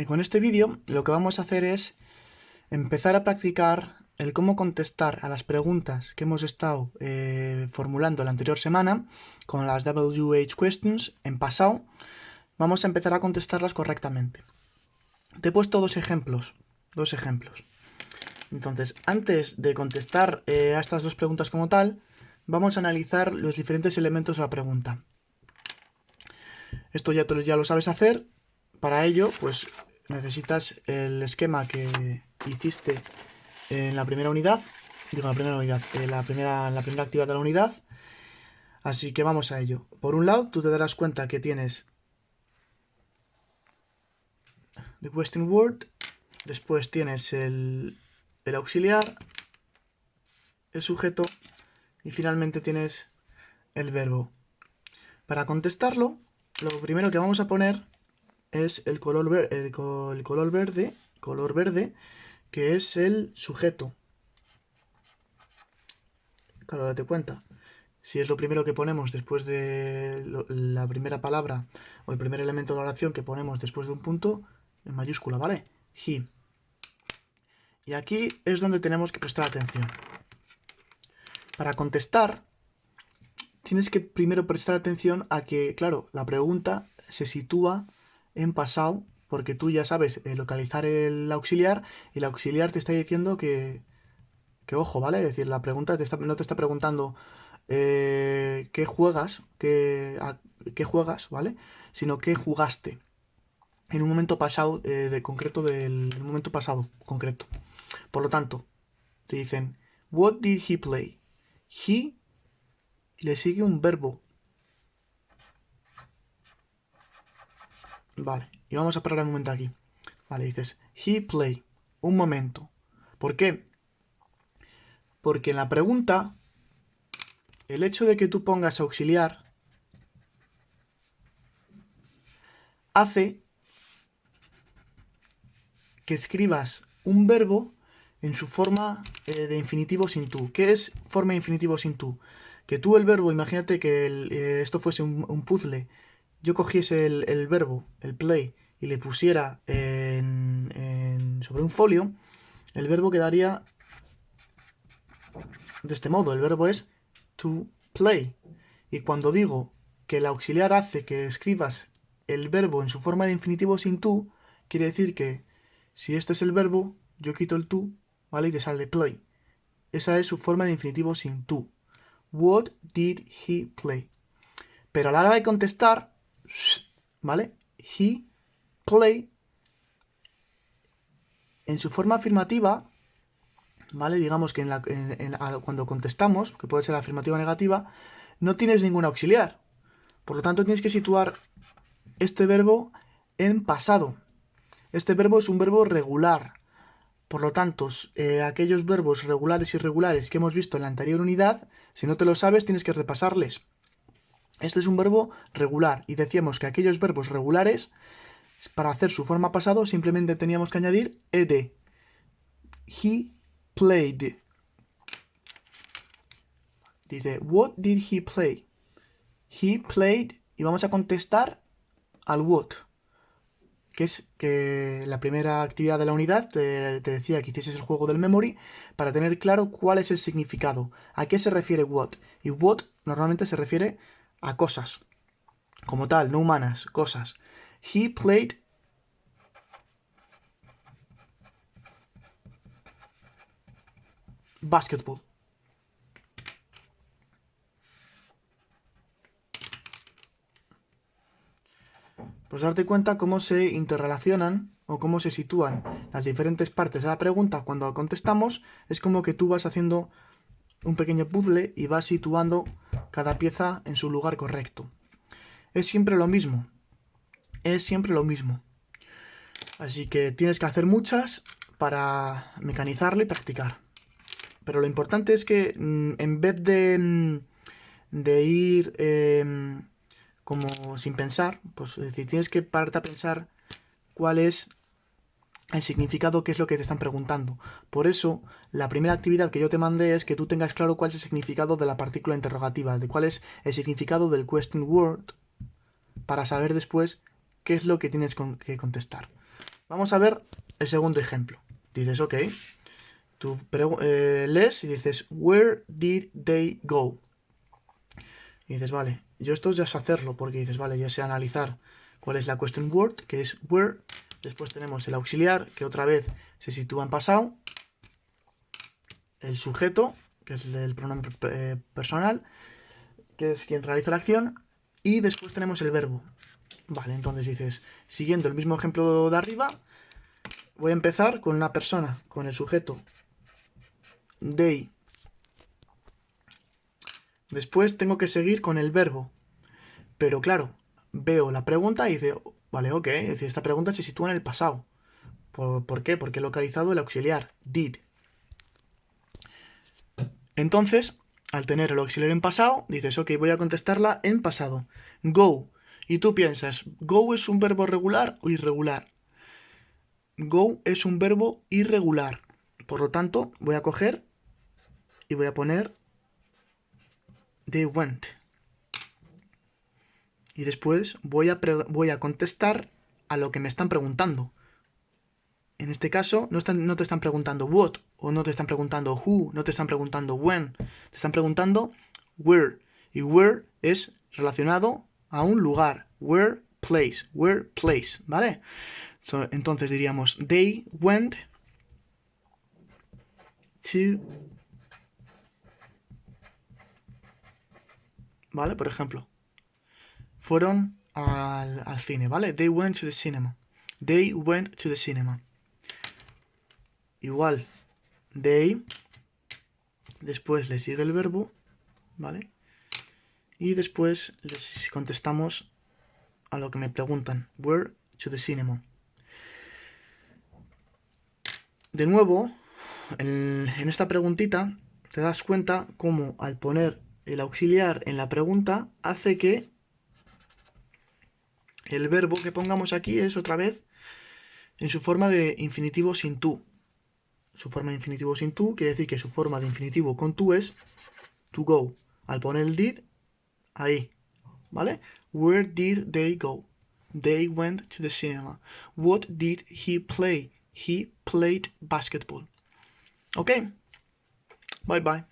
con este vídeo lo que vamos a hacer es empezar a practicar el cómo contestar a las preguntas que hemos estado formulando la anterior semana con las WH questions en pasado. Vamos a empezar a contestarlas correctamente. Te he puesto dos ejemplos. Entonces, antes de contestar a estas dos preguntas como tal, vamos a analizar los diferentes elementos de la pregunta. Esto ya lo sabes hacer. Para ello, pues necesitas el esquema que hiciste en la primera unidad. Digo, en la primera actividad de la unidad. Así que vamos a ello. Por un lado, tú te darás cuenta que tienes the question word, después tienes el auxiliar, el sujeto y finalmente tienes el verbo. Para contestarlo, lo primero que vamos a poner es el color verde, que es el sujeto. Claro, date cuenta. Si es lo primero que ponemos después de la primera palabra o el primer elemento de la oración que ponemos después de un punto, en mayúscula, ¿vale? He. Y aquí es donde tenemos que prestar atención. Para contestar, tienes que primero prestar atención a que, claro, la pregunta se sitúa en pasado, porque tú ya sabes localizar el auxiliar y el auxiliar te está diciendo que ojo, ¿vale? Es decir, la pregunta no te está preguntando qué juegas, qué juegas, ¿vale? Sino qué jugaste en un momento pasado del momento pasado concreto. Por lo tanto, te dicen, what did he play? He, le sigue un verbo. Vale, y vamos a parar un momento aquí. Vale, dices, he play, un momento. ¿Por qué? Porque en la pregunta, el hecho de que tú pongas auxiliar hace que escribas un verbo en su forma de infinitivo sin tú. ¿Qué es forma de infinitivo sin tú? Que tú el verbo, imagínate que esto fuese un puzzle, yo cogiese el verbo, el play, y le pusiera sobre un folio, el verbo quedaría de este modo. El verbo es to play. Y cuando digo que el auxiliar hace que escribas el verbo en su forma de infinitivo sin tú, quiere decir que si este es el verbo, yo quito el tú, ¿vale? Y te sale play. Esa es su forma de infinitivo sin tú. What did he play? Pero a la hora de contestar, ¿vale? He play en su forma afirmativa, ¿vale? Digamos que cuando contestamos, que puede ser afirmativa o negativa, no tienes ningún auxiliar. Por lo tanto, tienes que situar este verbo en pasado. Este verbo es un verbo regular. Por lo tanto, aquellos verbos regulares y irregulares que hemos visto en la anterior unidad, si no te lo sabes, tienes que repasarles. Este es un verbo regular y decíamos que aquellos verbos regulares, para hacer su forma pasado, simplemente teníamos que añadir ed. He played. Dice, what did he play? He played, y vamos a contestar al what, que es que la primera actividad de la unidad te decía que hicieses el juego del memory para tener claro cuál es el significado, a qué se refiere what. Y what normalmente se refiere a cosas, como tal, no humanas, cosas. He played basketball. Pues darte cuenta cómo se interrelacionan o cómo se sitúan las diferentes partes de la pregunta cuando contestamos. Es como que tú vas haciendo un pequeño puzzle y vas situando cada pieza en su lugar correcto. Es siempre lo mismo. Es siempre lo mismo. Así que tienes que hacer muchas para mecanizarlo y practicar. Pero lo importante es que en vez de ir como sin pensar, pues es decir, tienes que pararte a pensar cuál es el significado, qué es lo que te están preguntando. Por eso, la primera actividad que yo te mandé es que tú tengas claro cuál es el significado de la partícula interrogativa, de cuál es el significado del question word, para saber después qué es lo que tienes que contestar. Vamos a ver el segundo ejemplo. Dices, ok, tú lees y dices, where did they go? Y dices, vale, yo esto ya sé hacerlo porque dices, vale, ya sé analizar cuál es la question word, que es where. Después tenemos el auxiliar, que otra vez se sitúa en pasado. El sujeto, que es el pronombre personal, que es quien realiza la acción. Y después tenemos el verbo. Vale, entonces dices, siguiendo el mismo ejemplo de arriba, voy a empezar con una persona, con el sujeto they. Después tengo que seguir con el verbo. Pero claro, veo la pregunta y dice, vale, ok, es decir, esta pregunta se sitúa en el pasado. ¿Por qué? Porque he localizado el auxiliar, did. Entonces, al tener el auxiliar en pasado, dices, ok, voy a contestarla en pasado. Go. Y tú piensas, go es un verbo regular o irregular. Go es un verbo irregular. Por lo tanto, voy a coger y voy a poner they went. Y después voy a contestar a lo que me están preguntando. En este caso, no te están preguntando what, o no te están preguntando who, no te están preguntando when. Te están preguntando where. Y where es relacionado a un lugar. Where place, ¿vale? Entonces diríamos, they went to... ¿Vale? Por ejemplo, fueron al cine, ¿vale? They went to the cinema. They went to the cinema. Igual, they, después le sigue el verbo, ¿vale? Y después les contestamos a lo que me preguntan. Where to the cinema. De nuevo, en esta preguntita te das cuenta cómo al poner el auxiliar en la pregunta hace que el verbo que pongamos aquí es otra vez en su forma de infinitivo sin tú. Su forma de infinitivo sin tú quiere decir que su forma de infinitivo con tú es to go. Al poner el did, ahí, ¿vale? Where did they go? They went to the cinema. What did he play? He played basketball. Ok, bye bye.